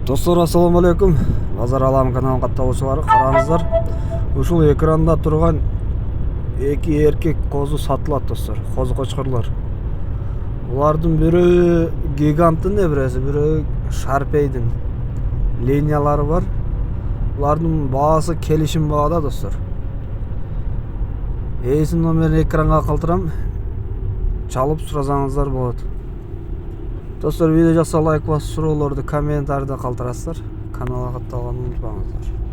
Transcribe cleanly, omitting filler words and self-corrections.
Достор, ассаламу алейкум. Базар алам каналын катталуучулары, караңыздар. Ушул экранда турган эки эркек козу сатылат, достор. Козу кочкорлор. Булардын бирөө гиганттын небереси, бирөө шарпейдин линиялары бар. Булардын баасы келишим баада, достор. Эсин номерин экранга калтырам. Чалып сурасаңыздар болот. Достор, видео жакса лайк басып, суроолорду комментарийде калтырасыздар. Каналга катталганды унутпаңыздар.